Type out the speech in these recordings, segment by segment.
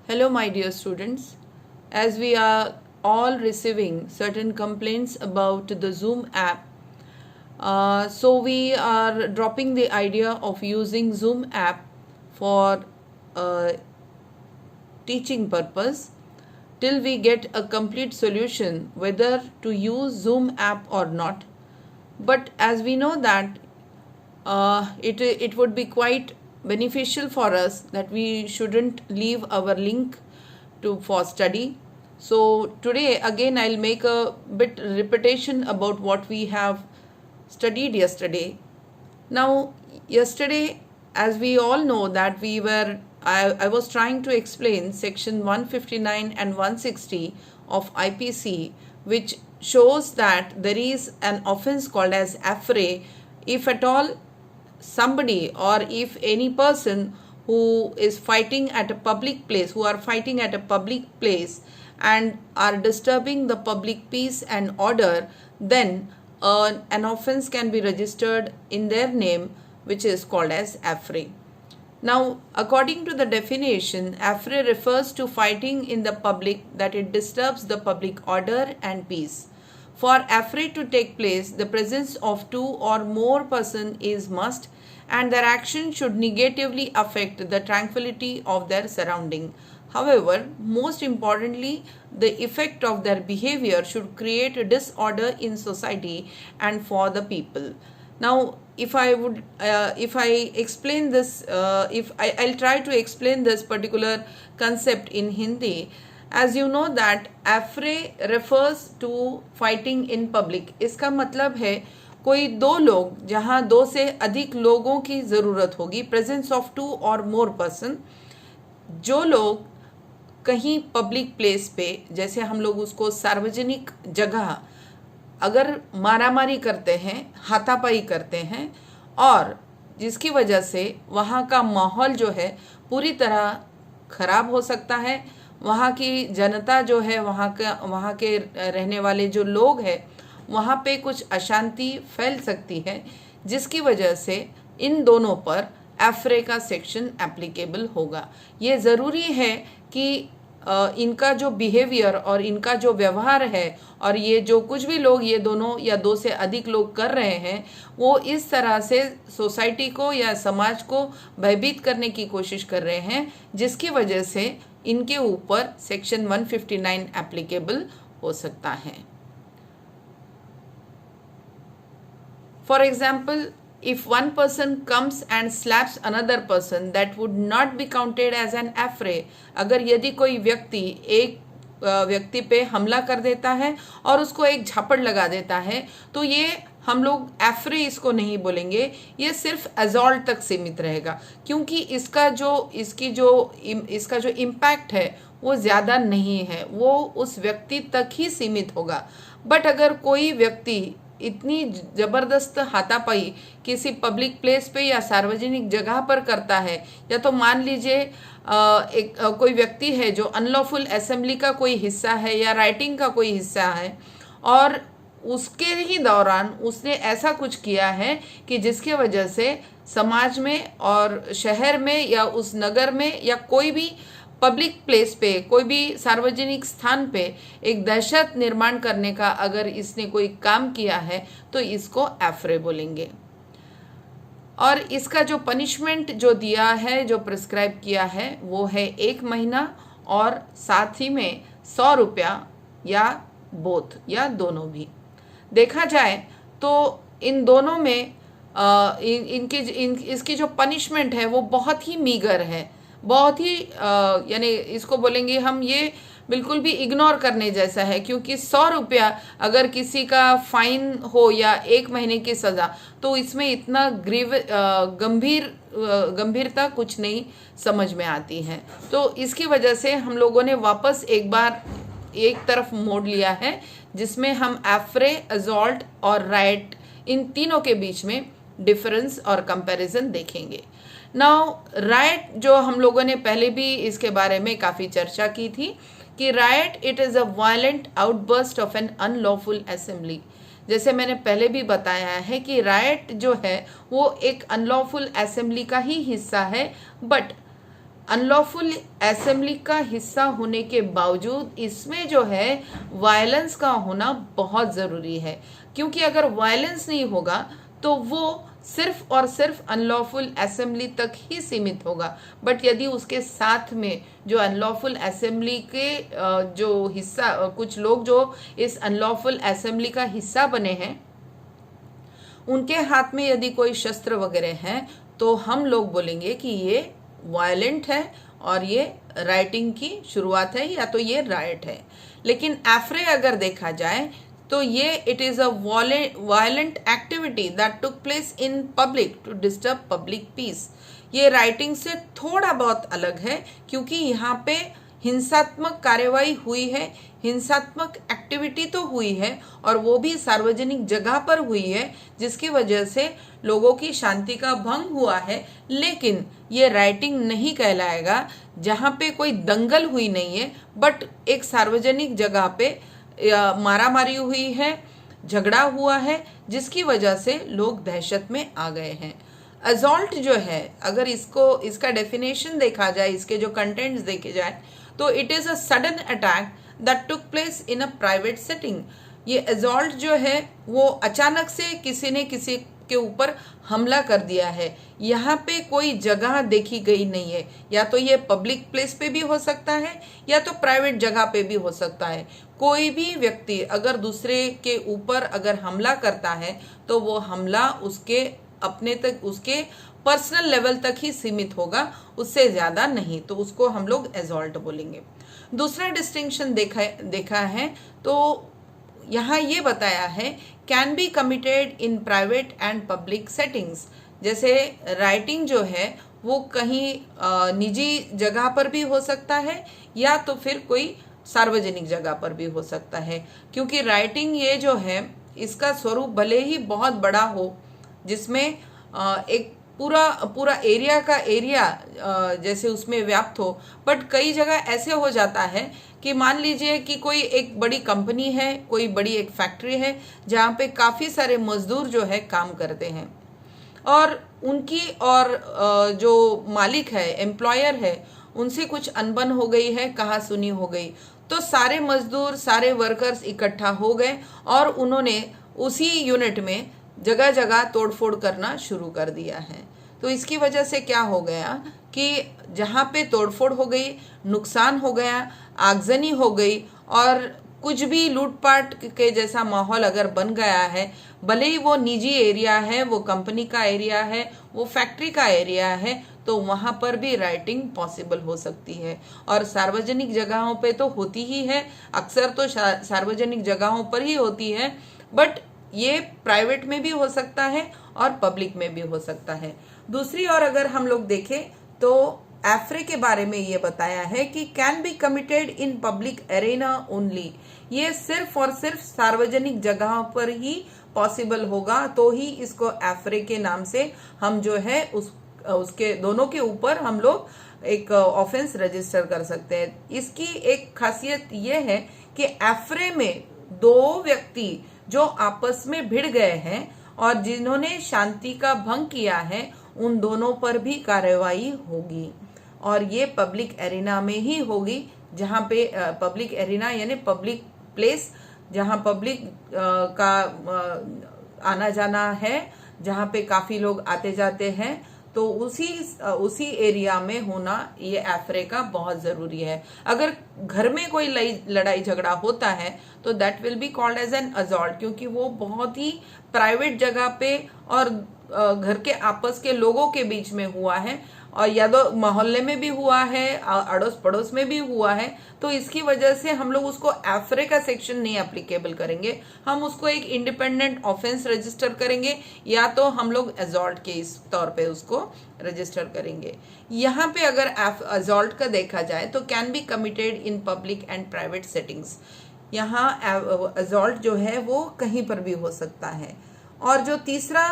Hello, my dear students. As we are all receiving certain complaints about the Zoom app, so we are dropping the idea of using Zoom app for teaching purpose till we get a complete solution whether to use Zoom app or not. But as we know that it would be quite beneficial for us that we shouldn't leave our link for study. So today again I'll make a bit repetition about what we have studied yesterday. Now yesterday, as we all know that I was trying to explain section 159 and 160 of IPC, which shows that there is an offense called as affray if at all somebody or if any person who is fighting at a public place, and are disturbing the public peace and order, then an offense can be registered in their name, which is called as affray. Now, according to the definition, affray refers to fighting in the public that it disturbs the public order and peace. For affray to take place, the presence of two or more persons is must, and their action should negatively affect the tranquility of their surrounding. However, most importantly, the effect of their behavior should create a disorder in society and for the people. Now, if I explain this, I'll try to explain this particular concept in Hindi. As you know that affray refers to fighting in public. इसका मतलब है कोई दो लोग, जहाँ दो से अधिक लोगों की ज़रूरत होगी, प्रेजेंस ऑफ टू और मोर पर्सन, जो लोग कहीं पब्लिक प्लेस पे, जैसे हम लोग उसको सार्वजनिक जगह अगर मारामारी करते हैं, हाथापाई करते हैं, और जिसकी वजह से वहाँ का माहौल जो है पूरी तरह ख़राब हो सकता है, वहाँ की जनता जो है, वहाँ के रहने वाले जो लोग हैं, वहाँ पे कुछ अशांति फैल सकती है, जिसकी वजह से इन दोनों पर affray का सेक्शन एप्लीकेबल होगा. ये ज़रूरी है कि इनका जो बिहेवियर और इनका जो व्यवहार है और ये जो कुछ भी लोग, ये दोनों या दो से अधिक लोग कर रहे हैं, वो इस तरह से सोसाइटी को या समाज को भयभीत करने की कोशिश कर रहे हैं, जिसकी वजह से इनके ऊपर सेक्शन 159 एप्लीकेबल हो सकता है. For example, if one person comes and slaps another person, that would not be counted as an affray. अगर यदि कोई व्यक्ति एक व्यक्ति पे हमला कर देता है और उसको एक झापड़ लगा देता है, तो ये हम लोग affray इसको नहीं बोलेंगे, ये सिर्फ assault तक सीमित रहेगा, क्योंकि इसका जो इम्पैक्ट है वो ज़्यादा नहीं है, वो उस व्यक्ति तक ही सीमित होगा. बट अगर कोई व्यक्ति इतनी ज़बरदस्त हाथापाई किसी पब्लिक प्लेस पे या सार्वजनिक जगह पर करता है, या तो मान लीजिए कोई व्यक्ति है जो अनलॉफुल असेंबली का कोई हिस्सा है या राइटिंग का कोई हिस्सा है, और उसके ही दौरान उसने ऐसा कुछ किया है कि जिसके वजह से समाज में और शहर में या उस नगर में या कोई भी पब्लिक प्लेस पे, कोई भी सार्वजनिक स्थान पे एक दहशत निर्माण करने का अगर इसने कोई काम किया है, तो इसको affray बोलेंगे. और इसका जो पनिशमेंट जो दिया है, जो प्रिस्क्राइब किया है, वो है 1 महीना और साथ ही में 100 रुपया या बोथ या दोनों भी. देखा जाए तो इन दोनों में इसकी जो पनिशमेंट है वो बहुत ही मीगर है, बहुत ही यानी इसको बोलेंगे हम, ये बिल्कुल भी इग्नोर करने जैसा है, क्योंकि 100 रुपया अगर किसी का फाइन हो या 1 महीने की सज़ा, तो इसमें इतना गंभीरता कुछ नहीं समझ में आती है. तो इसकी वजह से हम लोगों ने वापस एक बार एक तरफ मोड़ लिया है, जिसमें हम affray, assault और riot, इन तीनों के बीच में डिफरेंस और कंपैरिजन देखेंगे. नाउ राइट, जो हम लोगों ने पहले भी इसके बारे में काफ़ी चर्चा की थी कि riot it is a violent outburst of an unlawful assembly. जैसे मैंने पहले भी बताया है कि राइट जो है वो एक अनलॉफुल असेंबली का ही हिस्सा है, बट अनलॉफुल असेंबली का हिस्सा होने के बावजूद इसमें जो है वायलेंस का होना बहुत ज़रूरी है, क्योंकि अगर वायलेंस नहीं होगा तो वो सिर्फ और सिर्फ अनलॉफुल असेंबली तक ही सीमित होगा। बट यदि उसके साथ में जो अनलॉफुल असेंबली के जो हिस्सा कुछ लोग जो इस अनलॉफुल असेंबली का हिस्सा बने हैं, उनके हाथ में यदि कोई शस्त्र वगैरह हैं, तो हम लोग बोलेंगे कि ये वायलेंट है और ये राइटिंग की शुरुआत है, या तो ये राइट है। लेकिन एफ्रे अगर देखा जाए तो ये it is a violent activity that took place in public to disturb public peace. ये राइटिंग से थोड़ा बहुत अलग है, क्योंकि यहाँ पे हिंसात्मक कार्यवाही हुई है, हिंसात्मक एक्टिविटी तो हुई है, और वो भी सार्वजनिक जगह पर हुई है, जिसकी वजह से लोगों की शांति का भंग हुआ है। लेकिन ये राइटिंग नहीं कहलाएगा जहाँ पे कोई दंगल हुई नहीं है, बट एक सार्वजनिक जगह पे मारामारी हुई है, झगड़ा हुआ है, जिसकी वजह से लोग दहशत में आ गए हैं। असॉल्ट जो है, अगर इसका डेफिनेशन देखा जाए, इसके जो कंटेंट्स देखे जाए, तो it is a sudden attack that took place in a private setting. ये असॉल्ट जो है वो अचानक से किसी ने किसी के ऊपर हमला कर दिया है। यहाँ पे कोई जगह देखी गई नहीं है, या तो ये पब्लिक प्लेस पे भी हो सकता है या तो प्राइवेट जगह पे भी हो सकता है। कोई भी व्यक्ति अगर दूसरे के ऊपर अगर हमला करता है तो वो हमला उसके अपने तक, उसके पर्सनल लेवल तक ही सीमित होगा, उससे ज़्यादा नहीं, तो उसको हम लोग असॉल्ट बोलेंगे। दूसरा डिस्टिंक्शन देखा है तो यहाँ ये बताया है can be committed in private and public settings. जैसे राइटिंग जो है वो कहीं निजी जगह पर भी हो सकता है या तो फिर कोई सार्वजनिक जगह पर भी हो सकता है, क्योंकि राइटिंग ये जो है इसका स्वरूप भले ही बहुत बड़ा हो, जिसमें एक पूरा एरिया का एरिया जैसे उसमें व्याप्त हो, बट कई जगह ऐसे हो जाता है कि मान लीजिए कि कोई एक बड़ी कंपनी है, कोई बड़ी एक फैक्ट्री है जहाँ पे काफ़ी सारे मजदूर जो है काम करते हैं, और उनकी और जो मालिक है, एम्प्लॉयर है, उनसे कुछ अनबन हो गई है, कहा सुनी हो गई, तो सारे मजदूर, सारे वर्कर्स इकट्ठा हो गए और उन्होंने उसी यूनिट में जगह जगह तोड़फोड़ करना शुरू कर दिया है। तो इसकी वजह से क्या हो गया कि जहाँ पे तोड़फोड़ हो गई, नुकसान हो गया, आगजनी हो गई, और कुछ भी लूटपाट के जैसा माहौल अगर बन गया है, भले ही वो निजी एरिया है, वो कंपनी का एरिया है, वो फैक्ट्री का एरिया है, तो वहाँ पर भी राइटिंग पॉसिबल हो सकती है। और सार्वजनिक जगहों पे तो होती ही है, अक्सर तो सार्वजनिक जगहों पर ही होती है, बट ये प्राइवेट में भी हो सकता है और पब्लिक में भी हो सकता है। दूसरी ओर अगर हम लोग देखें तो एफ्रे के बारे में ये बताया है कि can be committed in public arena only. ये सिर्फ और सिर्फ सार्वजनिक जगहों पर ही पॉसिबल होगा, तो ही इसको एफ्रे के नाम से हम जो है उसके दोनों के ऊपर हम लोग एक ऑफेंस रजिस्टर कर सकते हैं। इसकी एक खासियत ये है कि एफ्रे में दो व्यक्ति जो आपस में भिड़ गए हैं और जिन्होंने शांति का भंग किया है, उन दोनों पर भी कार्रवाई होगी, और ये पब्लिक एरिना में ही होगी, जहाँ पे पब्लिक एरिना यानी पब्लिक प्लेस, जहाँ पब्लिक का आना जाना है, जहाँ पे काफ़ी लोग आते जाते हैं, तो उसी एरिया में होना ये एफ्रे का बहुत ज़रूरी है। अगर घर में कोई लड़ाई झगड़ा होता है तो that will be called as an assault, क्योंकि वो बहुत ही प्राइवेट जगह पे और घर के आपस के लोगों के बीच में हुआ है, और या तो मोहल्ले में भी हुआ है, अड़ोस पड़ोस में भी हुआ है, तो इसकी वजह से हम लोग उसको एफ्रे का सेक्शन नहीं एप्लीकेबल करेंगे, हम उसको एक इंडिपेंडेंट ऑफेंस रजिस्टर करेंगे, या तो हम लोग असॉल्ट के इस तौर पे उसको रजिस्टर करेंगे। यहाँ पे अगर असॉल्ट का देखा जाए तो can be committed in public and private settings. यहाँ असॉल्ट जो है वो कहीं पर भी हो सकता है। और जो तीसरा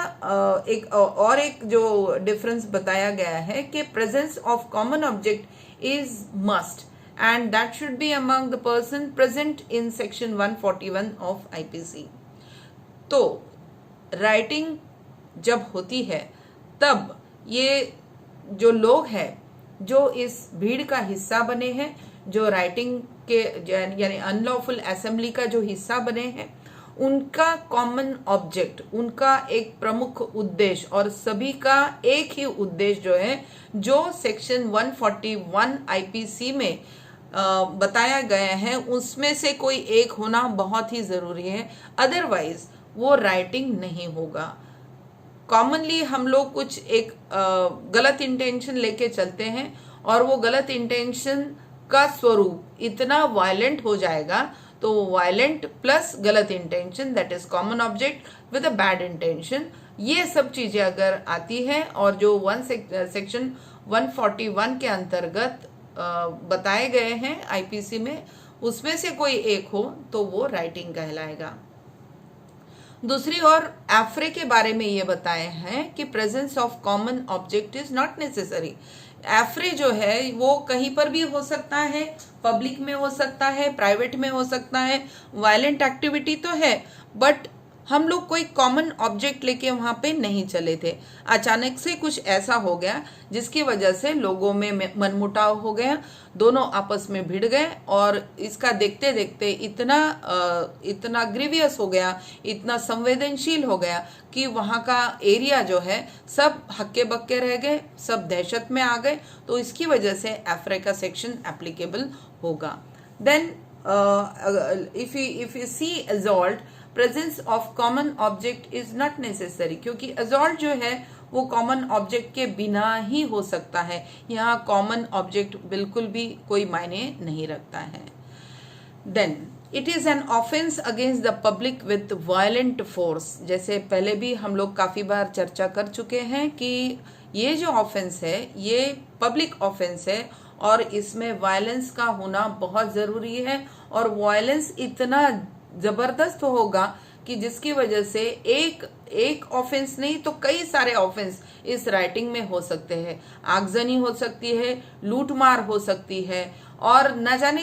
एक जो डिफरेंस बताया गया है कि presence of common object is must and that should be among the person present in section 141 of IPC. तो राइटिंग जब होती है तब ये जो लोग हैं जो इस भीड़ का हिस्सा बने हैं, जो राइटिंग के यानी अनलॉफुल असेंबली का जो हिस्सा बने हैं, उनका कॉमन ऑब्जेक्ट, उनका एक प्रमुख उद्देश्य और सभी का एक ही उद्देश्य जो है, जो सेक्शन 141 आईपीसी में बताया गया है, उसमें से कोई एक होना बहुत ही जरूरी है, अदरवाइज वो राइटिंग नहीं होगा। कॉमनली हम लोग कुछ एक गलत इंटेंशन लेके चलते हैं और वो गलत इंटेंशन का स्वरूप इतना वायलेंट हो जाएगा, तो वायलेंट प्लस गलत intention, that is common object with a bad intention, ये सब चीजें अगर आती हैं और जो सेक्शन 141 के अंतर्गत बताए गए हैं आईपीसी में, उसमें से कोई एक हो तो वो राइटिंग कहलाएगा। दूसरी ओर एफ्रे के बारे में ये बताए हैं कि presence of common object is not necessary. Affray जो है वो कहीं पर भी हो सकता है, पब्लिक में हो सकता है, प्राइवेट में हो सकता है, वायलेंट एक्टिविटी तो है, बट हम लोग कोई कॉमन ऑब्जेक्ट लेके वहां पे नहीं चले थे। अचानक से कुछ ऐसा हो गया जिसकी वजह से लोगों में मनमुटाव हो गया, दोनों आपस में भिड़ गए और इसका देखते देखते इतना ग्रीवियस हो गया, इतना संवेदनशील हो गया कि वहां का एरिया जो है सब हक्के बक्के रह गए, सब दहशत में आ गए। तो इसकी वजह से एफ्रे का सेक्शन एप्लीकेबल होगा। Then if you see assault, presence of common object is not necessary, क्योंकि असॉल्ट जो है वो कॉमन ऑब्जेक्ट के बिना ही हो सकता है। यहाँ कॉमन ऑब्जेक्ट बिल्कुल भी कोई मायने नहीं रखता है। Then it is an offence against the public with violent force. जैसे पहले भी हम लोग काफी बार चर्चा कर चुके हैं कि ये जो ऑफेंस है ये पब्लिक ऑफेंस है और इसमें वायलेंस का होना बहुत जरूरी है, और वायलेंस इतना जबरदस्त होगा कि जिसकी वजह से एक ऑफेंस नहीं तो कई सारे ऑफेंस इस राइटिंग में हो सकते हैं। आगजनी हो सकती है, लूटमार हो सकती है, और न जाने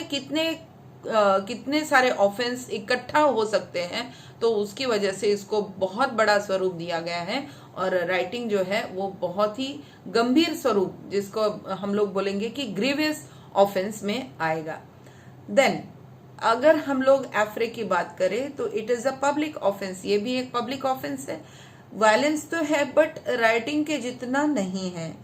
कितने सारे ऑफेंस इकट्ठा हो सकते हैं। तो उसकी वजह से इसको बहुत बड़ा स्वरूप दिया गया है और राइटिंग जो है वो बहुत ही गंभीर स्वरूप, जिसको हम लोग बोलेंगे कि ग्रीवियस ऑफेंस में आएगा। देन अगर हम लोग एफ्रे की बात करें तो it is a public offence, ये भी एक पब्लिक ऑफेंस है। वायलेंस तो है बट राइटिंग के जितना नहीं है।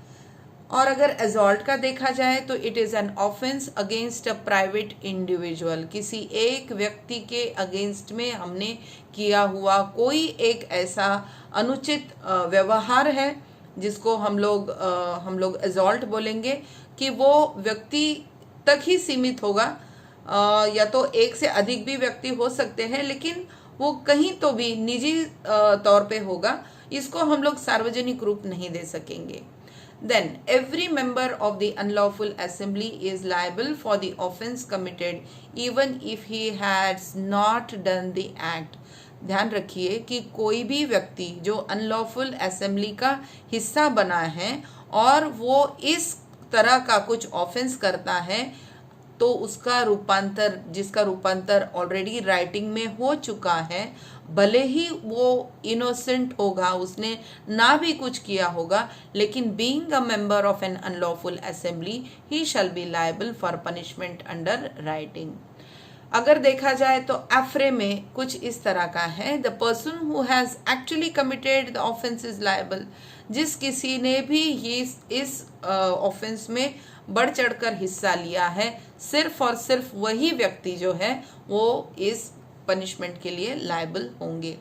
और अगर असॉल्ट का देखा जाए तो it is an offence against a private individual, किसी एक व्यक्ति के अगेंस्ट में हमने किया हुआ कोई एक ऐसा अनुचित व्यवहार है जिसको हम लोग असॉल्ट बोलेंगे, कि वो व्यक्ति तक ही सीमित होगा, या तो एक से अधिक भी व्यक्ति हो सकते हैं, लेकिन वो कहीं तो भी निजी तौर पे होगा, इसको हम लोग सार्वजनिक रूप नहीं दे सकेंगे। Then every member of the unlawful assembly is liable for the offense committed even if he has not done the act. ध्यान रखिए कि कोई भी व्यक्ति जो अनलॉफुल असेंबली का हिस्सा बना है और वो इस तरह का कुछ ऑफेंस करता है, तो उसका रूपांतर, जिसका रूपांतर ऑलरेडी राइटिंग में हो चुका है, भले ही वो इनोसेंट होगा, उसने ना भी कुछ किया होगा, लेकिन being a member of an unlawful assembly he shall be liable for punishment under rioting. अगर देखा जाए तो एफ्रे में कुछ इस तरह का है, the person who has actually committed the offence is liable. जिस किसी ने भी इस ऑफेंस में बढ़ चढ़कर हिस्सा लिया है, सिर्फ और सिर्फ वही व्यक्ति जो है वो इस पनिशमेंट के लिए लायबल होंगे।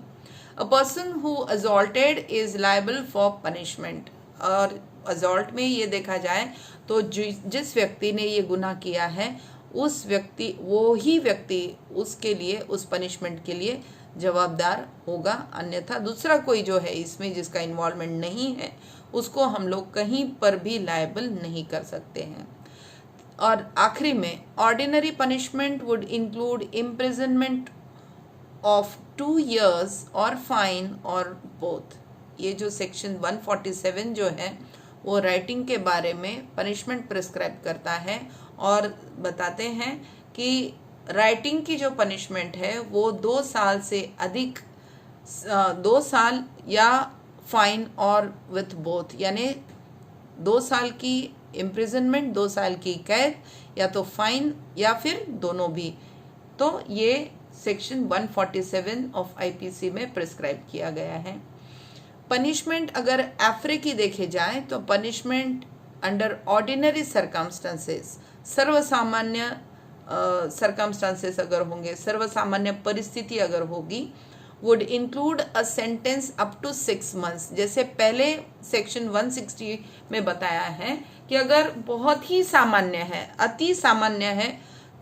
A person who assaulted is liable for punishment. और असॉल्ट में ये देखा जाए तो जिस व्यक्ति ने ये गुनाह किया है उस व्यक्ति, वो ही व्यक्ति उसके लिए, उस पनिशमेंट के लिए जवाबदार होगा, अन्यथा दूसरा कोई जो है इसमें जिसका इन्वॉल्वमेंट नहीं है उसको हम लोग कहीं पर भी लायबल नहीं कर सकते हैं। और आखिरी में ordinary punishment would include imprisonment of 2 years और फाइन और बोथ। ये जो सेक्शन 147 जो है वो राइटिंग के बारे में पनिशमेंट प्रिस्क्राइब करता है और बताते हैं कि राइटिंग की जो पनिशमेंट है वो 2 साल से अधिक, 2 साल या फाइन और विथ बोथ, यानी 2 साल की इम्प्रिजनमेंट, 2 साल की कैद, या तो फाइन या फिर दोनों भी। तो ये सेक्शन 147 ऑफ आईपीसी में प्रिस्क्राइब किया गया है। पनिशमेंट अगर एफ्रे की देखे जाए तो पनिशमेंट अंडर ऑर्डिनरी सर्कमस्टांसेस, सर्वसामान्य सर्कमस्टांसेस अगर होंगे, सर्वसामान्य परिस्थिति अगर होगी, would include a sentence up to 6 months। जैसे पहले सेक्शन 160 में बताया है कि अगर बहुत ही सामान्य है, अति सामान्य है,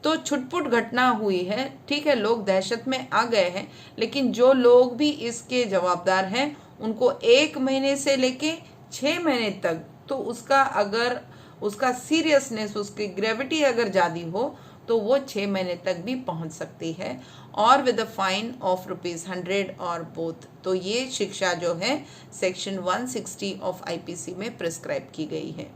तो छुटपुट घटना हुई है, ठीक है, लोग दहशत में आ गए हैं, लेकिन जो लोग भी इसके जवाबदार हैं उनको 1 महीने से लेके 6 महीने तक, तो उसका अगर उसका सीरियसनेस, उसकी ग्रेविटी अगर ज़्यादा हो तो वो 6 महीने तक भी पहुंच सकती है, और विद अ फाइन ऑफ ₹100 और बोथ। तो ये शिक्षा जो है सेक्शन 160 ऑफ आईपीसी में प्रिस्क्राइब की गई है।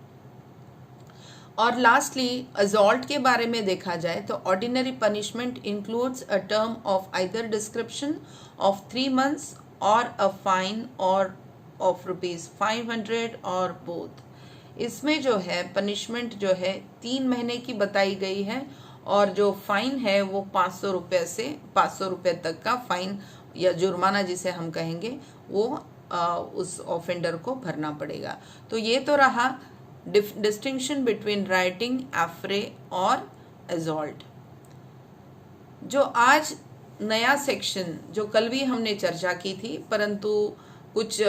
और लास्टली असॉल्ट के बारे में देखा जाए तो ordinary punishment includes a term of either description of 3 months और अ फाइन और ऑफ ₹500 और बोथ। इसमें जो है पनिशमेंट जो है 3 महीने की बताई गई है, और जो फाइन है वो 500 रुपये से 500 रुपये तक का फाइन या जुर्माना जिसे हम कहेंगे वो उस ऑफेंडर को भरना पड़ेगा। तो ये तो रहा डिस्टिंक्शन बिटवीन राइटिंग, एफ्रे और असॉल्ट। जो आज नया सेक्शन जो कल भी हमने चर्चा की थी, परंतु कुछ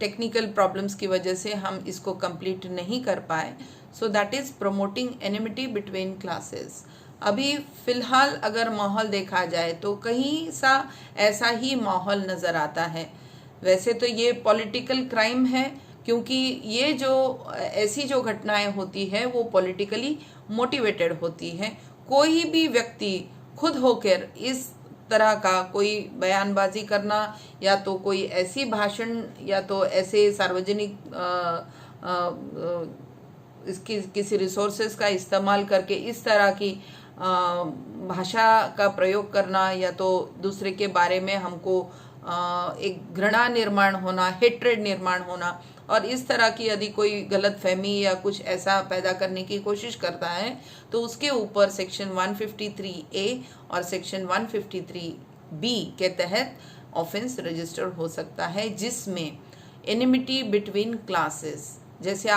टेक्निकल प्रॉब्लम्स की वजह से हम इसको कंप्लीट नहीं कर पाए, so that is promoting enmity between classes. अभी फिलहाल अगर माहौल देखा जाए तो कहीं सा ऐसा ही माहौल नज़र आता है। वैसे तो ये पॉलिटिकल क्राइम है, क्योंकि ये जो ऐसी जो घटनाएं होती है वो पॉलिटिकली मोटिवेटेड होती है। कोई भी व्यक्ति खुद होकर इस तरह का कोई बयानबाजी करना, या तो कोई ऐसी भाषण, या तो ऐसे सार्वजनिक इसकी किसी रिसोर्सेज का इस्तेमाल करके इस तरह की भाषा का प्रयोग करना, या तो दूसरे के बारे में हमको एक घृणा निर्माण होना, हेट्रेड निर्माण होना, और इस तरह की यदि कोई गलत फहमी या कुछ ऐसा पैदा करने की कोशिश करता है तो उसके ऊपर सेक्शन 153A और सेक्शन 153B के तहत ऑफेंस रजिस्टर हो सकता है, जिसमें एनिमिटी बिटवीन क्लासेस, जैसे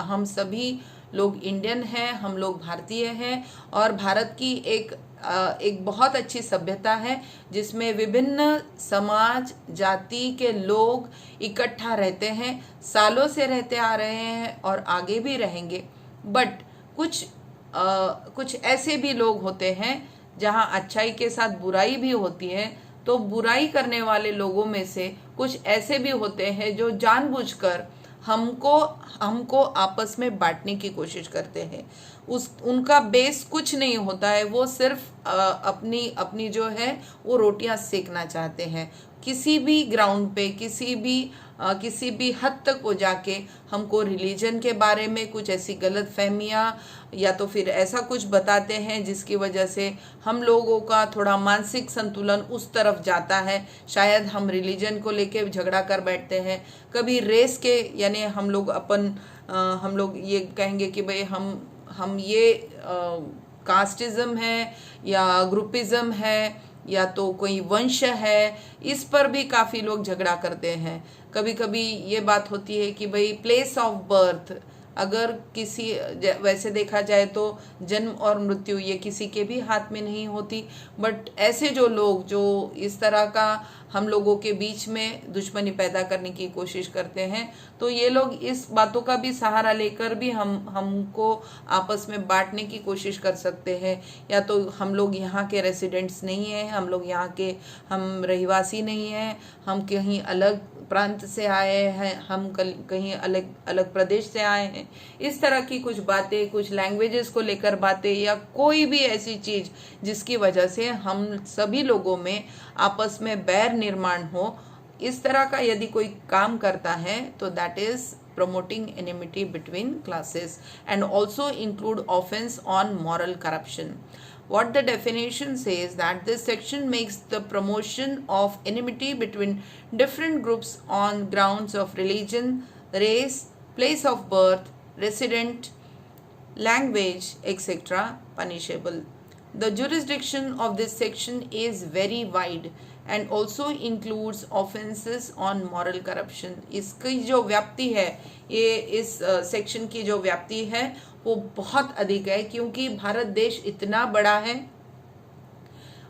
हम सभी लोग इंडियन हैं, हम लोग भारतीय हैं, और भारत की एक बहुत अच्छी सभ्यता है जिसमें विभिन्न समाज जाति के लोग इकट्ठा रहते हैं, सालों से रहते आ रहे हैं और आगे भी रहेंगे। बट कुछ ऐसे भी लोग होते हैं जहां अच्छाई के साथ बुराई भी होती है, तो बुराई करने वाले लोगों में से कुछ ऐसे भी होते हैं जो जानबूझकर हमको आपस में बांटने की कोशिश करते हैं। उनका बेस कुछ नहीं होता है, वो सिर्फ अपनी जो है वो रोटियां सेकना चाहते हैं। किसी भी ग्राउंड पे, किसी भी हद तक वो जाके हमको रिलीजन के बारे में कुछ ऐसी गलत फहमियाँ या तो फिर ऐसा कुछ बताते हैं जिसकी वजह से हम लोगों का थोड़ा मानसिक संतुलन उस तरफ जाता है। शायद हम रिलीजन को लेके झगड़ा कर बैठते हैं, कभी रेस के, यानी हम लोग ये कहेंगे कि भाई हम ये कास्टिज्म है या ग्रुपिज्म है या तो कोई वंश है, इस पर भी काफ़ी लोग झगड़ा करते हैं। कभी कभी ये बात होती है कि भाई प्लेस ऑफ बर्थ, अगर किसी, वैसे देखा जाए तो जन्म और मृत्यु ये किसी के भी हाथ में नहीं होती, बट ऐसे जो लोग जो इस तरह का हम लोगों के बीच में दुश्मनी पैदा करने की कोशिश करते हैं, तो ये लोग इस बातों का भी सहारा लेकर भी हमको आपस में बांटने की कोशिश कर सकते हैं। या तो हम लोग यहाँ के रेसिडेंट्स नहीं हैं, हम लोग यहाँ के हम रहिवासी नहीं हैं, हम कहीं अलग प्रांत से आए हैं, हम कहीं अलग प्रदेश से आए हैं, इस तरह की कुछ बातें, कुछ लैंग्वेजेस को लेकर बातें, या कोई भी ऐसी चीज़ जिसकी वजह से हम सभी लोगों में आपस में बैर निर्माण हो, इस तरह का यदि कोई काम करता है तो that is promoting enmity between classes and also include offense on moral corruption. What the definition says that this section makes the promotion of enmity between different groups on grounds of religion, race, place of birth, resident, language, etc. punishable. The jurisdiction of this section is very wide and also includes offenses on moral corruption. इसकी जो व्याप्ति है, ये इस section की जो व्याप्ति है वो बहुत अधिक है, क्योंकि भारत देश इतना बड़ा है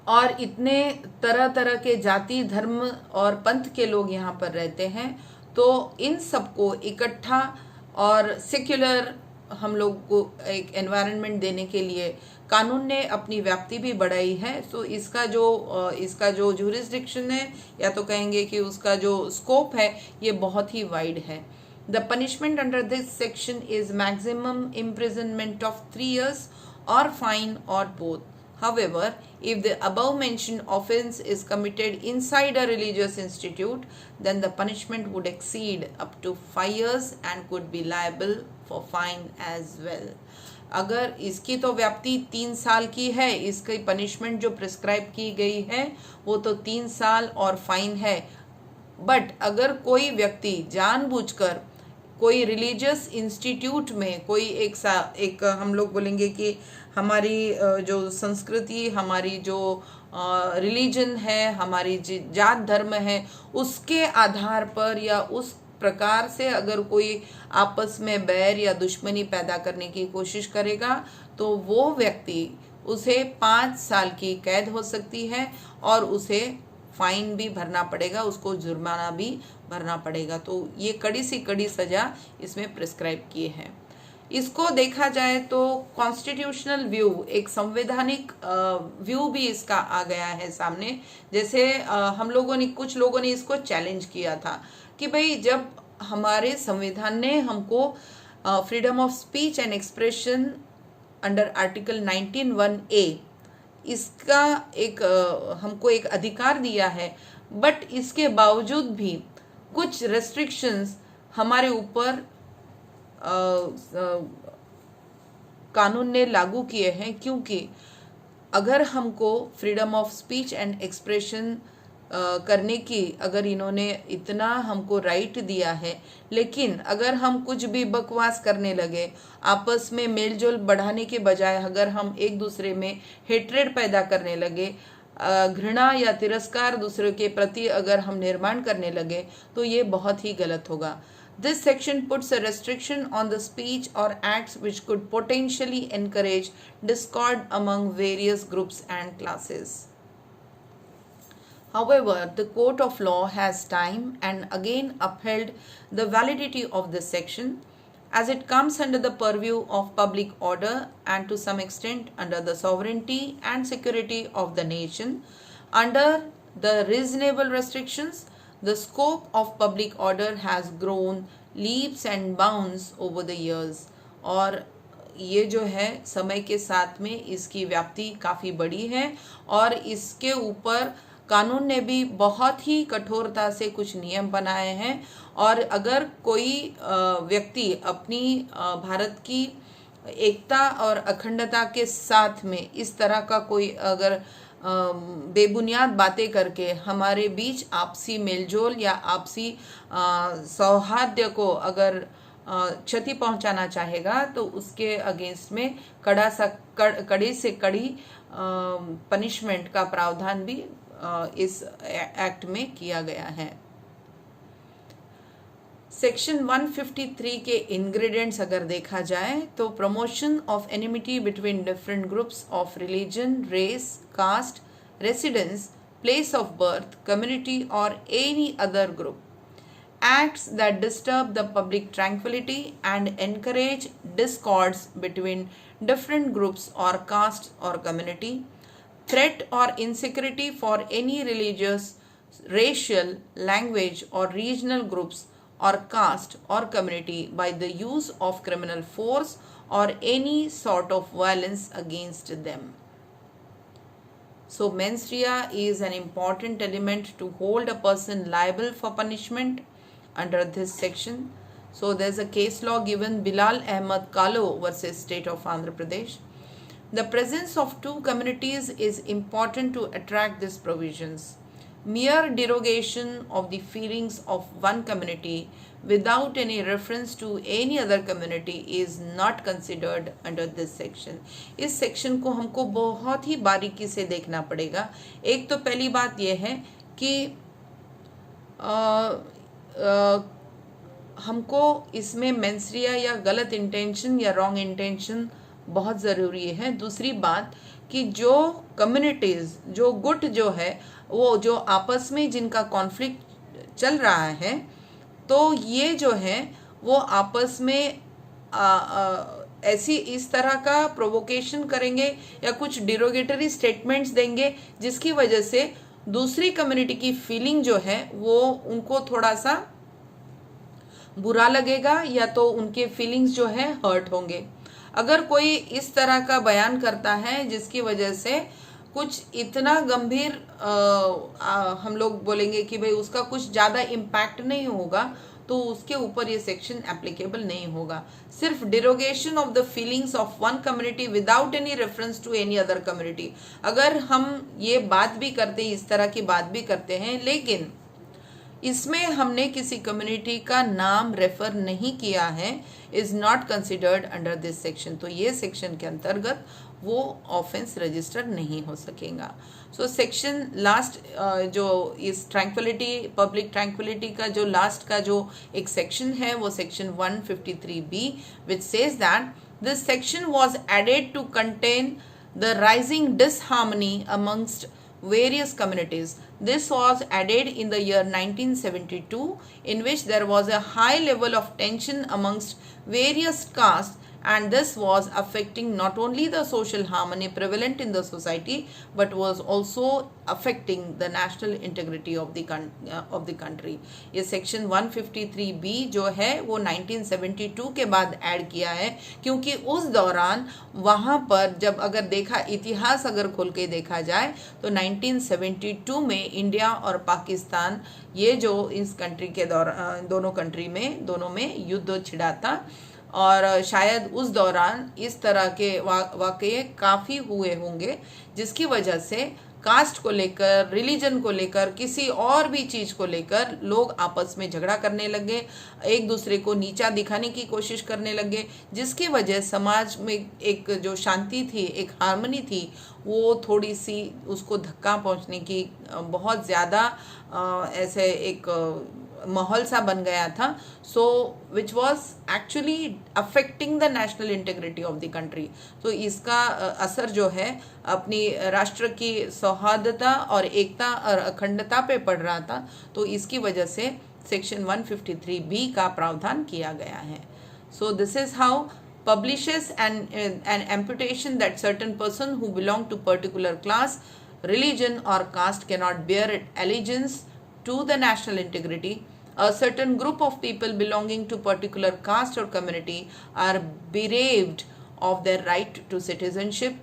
और इतने तरह तरह के जाति, धर्म और पंथ के लोग यहाँ पर रहते हैं, तो इन सबको इकट्ठा और सेक्युलर हम लोग को एक एनवायरनमेंट देने के लिए कानून ने अपनी व्याप्ति भी बढ़ाई है। सो इसका जो जुरिस्डिक्शन है, या तो कहेंगे कि उसका जो स्कोप है, ये बहुत ही वाइड है। The punishment under this section is maximum imprisonment of 3 years or fine or both. However, if the above mentioned offense is committed inside a religious institute, then the punishment would exceed up to 5 years and could be liable for fine as well. अगर इसकी तो व्याप्ति 3 साल की है, इसकी punishment जो prescribe की गई है वो तो 3 साल और फाइन है। बट अगर कोई व्यक्ति जानबूझकर कोई रिलीजियस इंस्टीट्यूट में कोई एक हम लोग बोलेंगे कि हमारी जो संस्कृति, हमारी जो रिलीजन है, हमारी जात धर्म है, उसके आधार पर या उस प्रकार से अगर कोई आपस में बैर या दुश्मनी पैदा करने की कोशिश करेगा, तो वो व्यक्ति, उसे 5 साल की कैद हो सकती है और उसे फाइन भी भरना पड़ेगा, उसको जुर्माना भी भरना पड़ेगा। तो ये कड़ी सी कड़ी सजा इसमें प्रिस्क्राइब किए हैं। इसको देखा जाए तो कॉन्स्टिट्यूशनल व्यू, एक संवैधानिक व्यू भी इसका आ गया है सामने। जैसे कुछ लोगों ने इसको चैलेंज किया था कि भाई, जब हमारे संविधान ने हमको freedom of speech and expression under article 19(1)(a) इसका हमको एक अधिकार दिया है, बट इसके बावजूद भी कुछ रेस्ट्रिक्शंस हमारे ऊपर कानून ने लागू किए हैं। क्योंकि अगर हमको freedom of speech and expression करने की अगर इन्होंने इतना हमको राइट दिया है, लेकिन अगर हम कुछ भी बकवास करने लगे, आपस में मेलजोल बढ़ाने के बजाय अगर हम एक दूसरे में हेट्रेड पैदा करने लगे, घृणा या तिरस्कार दूसरे के प्रति अगर हम निर्माण करने लगे, तो ये बहुत ही गलत होगा। This section puts a restriction on the speech or acts which could potentially encourage discord among various groups and classes. However, the court of law has time and again upheld the validity of this section, as it comes under the purview of public order and to some extent under the sovereignty and security of the nation. Under the reasonable restrictions, the scope of public order has grown leaps and bounds over the years. और ये जो है समय के साथ में इसकी व्याप्ति काफ़ी बड़ी है और इसके ऊपर कानून ने भी बहुत ही कठोरता से कुछ नियम बनाए हैं। और अगर कोई व्यक्ति अपनी भारत की एकता और अखंडता के साथ में इस तरह का कोई अगर बेबुनियाद बातें करके हमारे बीच आपसी मेलजोल या आपसी सौहार्द को अगर क्षति पहुंचाना चाहेगा, तो उसके अगेंस्ट में कड़ी से कड़ी पनिशमेंट का प्रावधान भी इस एक्ट में किया गया है। सेक्शन 153 के इंग्रेडिएंट्स अगर देखा जाए तो promotion of enmity between different groups of religion, race, caste, residence, place of birth, community और any other group, acts that disturb the public tranquility and encourage discords between different groups or caste or community, threat or insecurity for any religious, racial, language or regional groups or caste or community by the use of criminal force or any sort of violence against them. So mens rea is an important element to hold a person liable for punishment under this section. So there's a case law given, Bilal Ahmed Kalo versus State of Andhra Pradesh. The presence of two communities is important to attract these provisions. Mere derogation of the feelings of one community without any reference to any other community is not considered under this section. इस section को हमको बहुत ही बारीकी से देखना पड़ेगा. एक तो पहली बात यह है कि हमको इसमें मेंसरिया या गलत इंटेंशन या रॉन्ग इंटेंशन बहुत ज़रूरी है. दूसरी बात कि जो कम्युनिटीज़, जो गुट जो है, वो जो आपस में जिनका कॉन्फ्लिक्ट चल रहा है, तो ये जो है वो आपस में ऐसी इस तरह का प्रोवोकेशन करेंगे या कुछ डिरोगेटरी स्टेटमेंट्स देंगे जिसकी वजह से दूसरी कम्युनिटी की फीलिंग जो है वो उनको थोड़ा सा बुरा लगेगा या तो उनके फीलिंग्स जो है हर्ट होंगे. अगर कोई इस तरह का बयान करता है जिसकी वजह से कुछ इतना गंभीर हम लोग बोलेंगे कि भाई उसका कुछ ज़्यादा इम्पैक्ट नहीं होगा, तो उसके ऊपर ये सेक्शन एप्लीकेबल नहीं होगा. सिर्फ derogation of the feelings of one community without any reference to any other community, अगर हम ये बात भी करते हैं, इस तरह की बात भी करते हैं, लेकिन इसमें हमने किसी कम्युनिटी का नाम रेफर नहीं किया है, is not considered under this section. तो ये सेक्शन के अंतर्गत वो ऑफेंस रजिस्टर नहीं हो सकेगा. सो सेक्शन लास्ट जो इस ट्रैंक्विलिटी, पब्लिक ट्रैंक्विलिटी का जो लास्ट का जो एक सेक्शन है वो section 153B, which says that this section was added to contain the rising disharmony amongst various communities. This was added in the year 1972, in which there was a high level of tension amongst various castes, and this was affecting not only the social harmony prevalent in the society but was also affecting the national integrity of the country. ये section 153B जो है वो 1972 के बाद add किया है, क्योंकि उस दौरान वहाँ पर जब अगर देखा, इतिहास अगर खोल के देखा जाए तो 1972 में इंडिया और पाकिस्तान ये जो इस कंट्री के दौरान दोनों में युद्ध छिड़ा था, और शायद उस दौरान इस तरह के वाक़ये काफ़ी हुए होंगे जिसकी वजह से कास्ट को लेकर, रिलीजन को लेकर, किसी और भी चीज़ को लेकर लोग आपस में झगड़ा करने लगे, एक दूसरे को नीचा दिखाने की कोशिश करने लगे, जिसकी वजह समाज में एक जो शांति थी, एक हार्मनी थी, वो थोड़ी सी उसको धक्का पहुंचने की बहुत ज़्यादा ऐसे एक माहौल सा बन गया था. So which was actually affecting the national integrity of the country. तो इसका असर जो है अपनी राष्ट्र की सौहार्दता और एकता और अखंडता पे पड़ रहा था. तो इसकी वजह से सेक्शन 153B का प्रावधान किया गया है. So this is how publishes an amputation that certain person who belong to particular class, religion or caste cannot bear allegiance to the national integrity. A certain group of people belonging to particular caste or community are bereaved of their right to citizenship.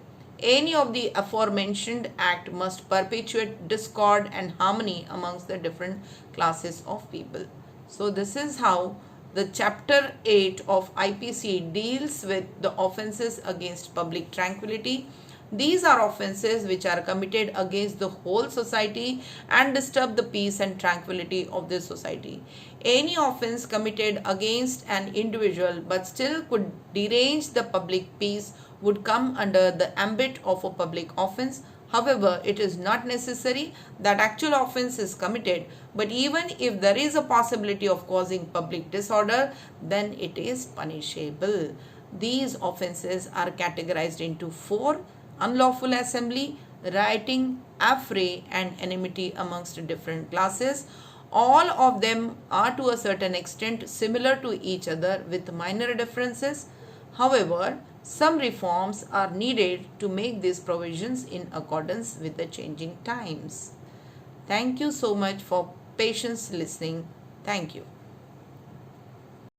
Any of the aforementioned act must perpetuate discord and harmony amongst the different classes of people. So this is how the chapter 8 of IPC deals with the offenses against public tranquility. These are offenses which are committed against the whole society and disturb the peace and tranquility of the society. Any offense committed against an individual but still could derange the public peace would come under the ambit of a public offense. However, it is not necessary that actual offense is committed, but even if there is a possibility of causing public disorder, then it is punishable. These offenses are categorized into 4: unlawful assembly, rioting, affray, and enmity amongst different classes. All of them are to a certain extent similar to each other with minor differences. However, some reforms are needed to make these provisions in accordance with the changing times. Thank you so much for patience listening. Thank you.